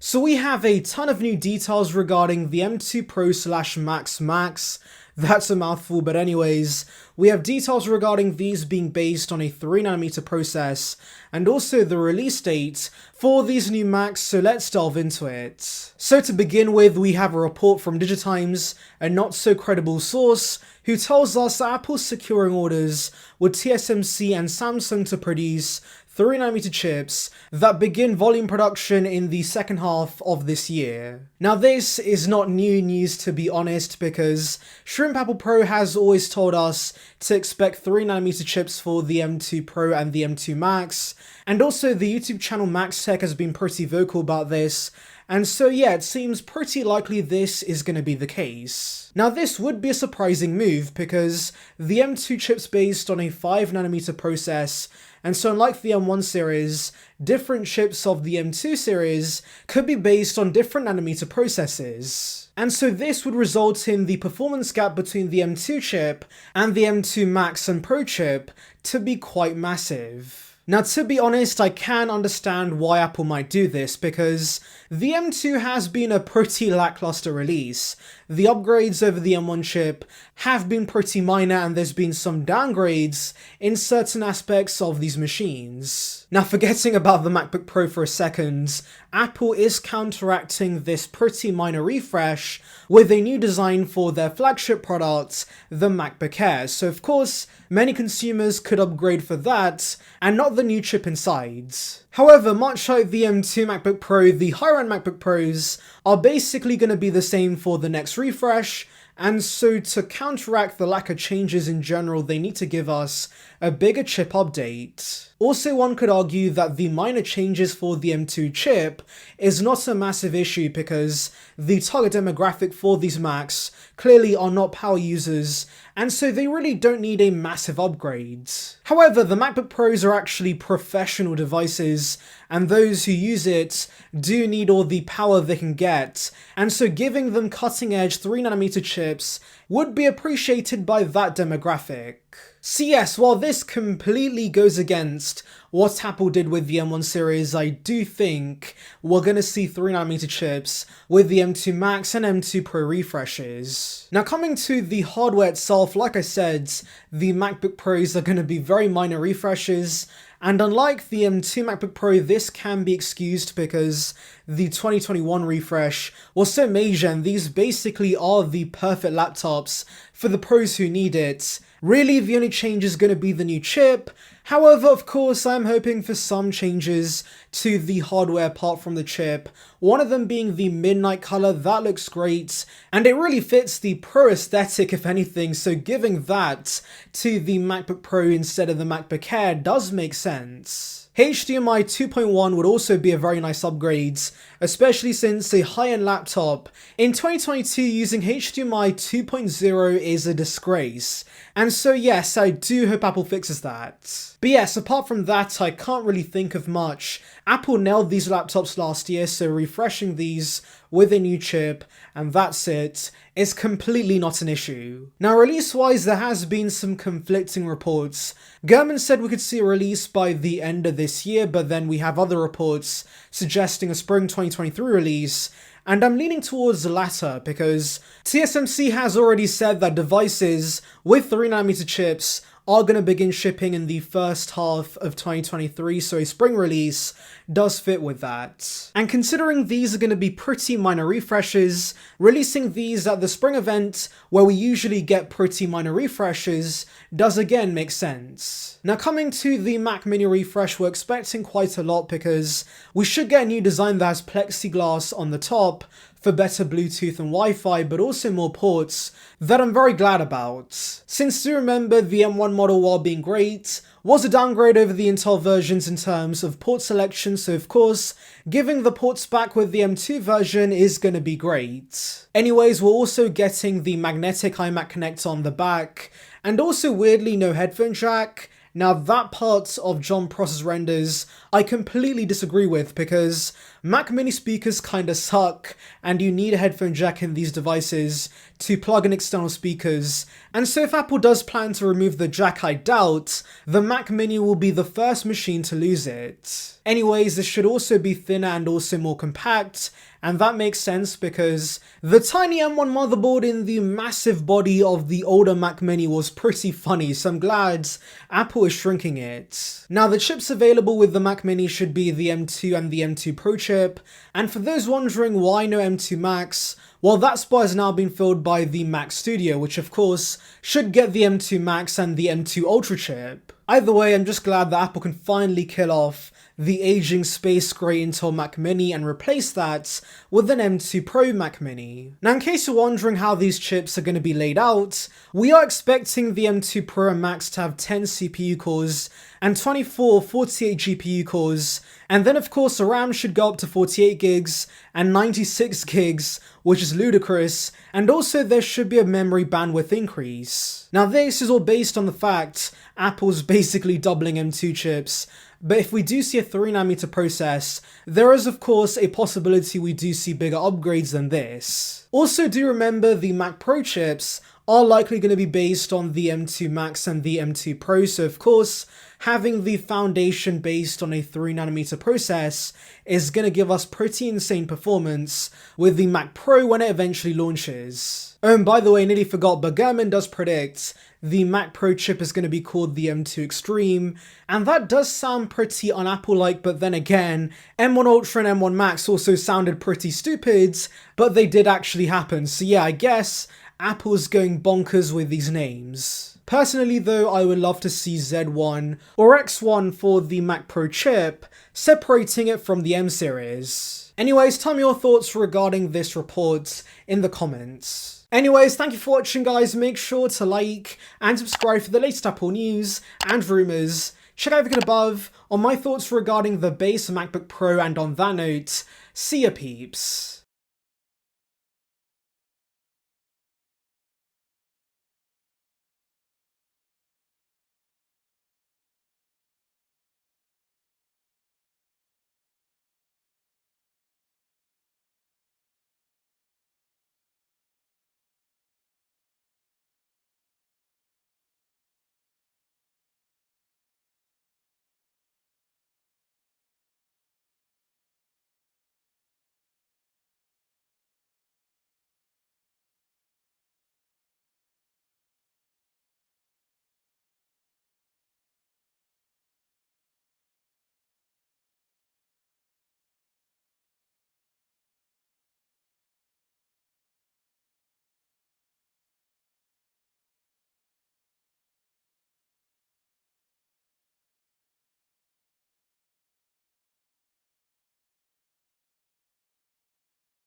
So we have a ton of new details regarding the M2 Pro / Max. That's a mouthful, but anyways, we have details regarding these being based on a 3nm process and also the release date for these new Macs, so let's delve into it. So to begin with, we have a report from Digitimes, a not so credible source, who tells us that Apple's securing orders with TSMC and Samsung to produce 3nm chips that begin volume production in the second half of this year. Now this is not new news, to be honest, because Shrimp Apple Pro has always told us to expect 3nm chips for the M2 Pro and the M2 Max, and also the YouTube channel Max Tech has been pretty vocal about this. And so yeah, it seems pretty likely this is going to be the case. Now this would be a surprising move because the M2 chip's based on a 5nm process, and so unlike the M1 series, different chips of the M2 series could be based on different nanometer processes. And so this would result in the performance gap between the M2 chip and the M2 Max and Pro chip to be quite massive. Now, to be honest, I can understand why Apple might do this because the M2 has been a pretty lackluster release. The upgrades over the M1 chip have been pretty minor and there's been some downgrades in certain aspects of these machines. Now, forgetting about the MacBook Pro for a second, Apple is counteracting this pretty minor refresh with a new design for their flagship product, the MacBook Air. So of course, many consumers could upgrade for that and not the new chip inside. However, much like the M2 MacBook Pro, the higher-end MacBook Pros are basically going to be the same for the next refresh, and so to counteract the lack of changes in general, they need to give us a bigger chip update. Also, one could argue that the minor changes for the M2 chip is not a massive issue because the target demographic for these Macs clearly are not power users, and so they really don't need a massive upgrade. However, the MacBook Pros are actually professional devices, and those who use it do need all the power they can get, and so giving them cutting-edge 3nm chips would be appreciated by that demographic. So yes, while this completely goes against what Apple did with the M1 series, I do think we're going to see 3nm chips with the M2 Max and M2 Pro refreshes. Now coming to the hardware itself, like I said, the MacBook Pros are going to be very minor refreshes, and unlike the M2 MacBook Pro, this can be excused because the 2021 refresh was so major and these basically are the perfect laptops for the pros who need it. Really, the only change is going to be the new chip. However, of course, I'm hoping for some changes to the hardware apart from the chip. One of them being the midnight color, that looks great, and it really fits the Pro aesthetic if anything, so giving that to the MacBook Pro instead of the MacBook Air does make sense. HDMI 2.1 would also be a very nice upgrade, especially since a high-end laptop in 2022 using HDMI 2.0 is a disgrace. And so yes, I do hope Apple fixes that. But yes, apart from that, I can't really think of much. Apple nailed these laptops last year, so refreshing these with a new chip, and that's it, is completely not an issue. Now release-wise, there has been some conflicting reports. Gurman said we could see a release by the end of this year, but then we have other reports suggesting a spring 2023 release, and I'm leaning towards the latter because TSMC has already said that devices with 3nm chips are going to begin shipping in the first half of 2023, so a spring release does fit with that. And considering these are going to be pretty minor refreshes, releasing these at the spring event, where we usually get pretty minor refreshes, does again make sense. Now coming to the Mac Mini refresh, we're expecting quite a lot because we should get a new design that has plexiglass on the top for better Bluetooth and Wi-Fi, but also more ports that I'm very glad about. Since you remember, the M1 model, while being great, was a downgrade over the Intel versions in terms of port selection, so of course, giving the ports back with the M2 version is going to be great. Anyways, we're also getting the magnetic iMac connector on the back, and also weirdly no headphone jack. Now that part of John Prosser's renders I completely disagree with because Mac mini speakers kinda suck, and you need a headphone jack in these devices to plug in external speakers, and so if Apple does plan to remove the jack, I doubt, the Mac mini will be the first machine to lose it. Anyways, this should also be thinner and also more compact, and that makes sense because the tiny M1 motherboard in the massive body of the older Mac mini was pretty funny, so I'm glad Apple is shrinking it. Now the chips available with the Mac mini should be the M2 and the M2 Pro chip, and for those wondering why no M2 Max, well, that spot has now been filled by the Mac Studio, which of course should get the M2 Max and the M2 Ultra chip. Either way, I'm just glad that Apple can finally kill off the aging space grey Intel Mac Mini and replace that with an M2 Pro Mac Mini. Now in case you're wondering how these chips are going to be laid out, we are expecting the M2 Pro and Max to have 10 CPU cores and 24 or 48 GPU cores, and then of course the RAM should go up to 48 gigs and 96 gigs, which is ludicrous, and also there should be a memory bandwidth increase. Now this is all based on the fact Apple's basically doubling M2 chips, but if we do see a 3nm process, there is of course a possibility we do see bigger upgrades than this. Also do remember the Mac Pro chips are likely going to be based on the M2 Max and the M2 Pro, so of course having the foundation based on a 3nm process is going to give us pretty insane performance with the Mac Pro when it eventually launches. Oh, and by the way, I nearly forgot, but Gurman does predict the Mac Pro chip is going to be called the M2 Extreme, and that does sound pretty un-Apple-like, but then again, M1 Ultra and M1 Max also sounded pretty stupid, but they did actually happen, so yeah, I guess Apple's going bonkers with these names. Personally though, I would love to see Z1 or X1 for the Mac Pro chip, separating it from the M series. Anyways, tell me your thoughts regarding this report in the comments. Anyways, thank you for watching guys, make sure to like and subscribe for the latest Apple news and rumours. Check out everything above on my thoughts regarding the base MacBook Pro, and on that note, see ya peeps.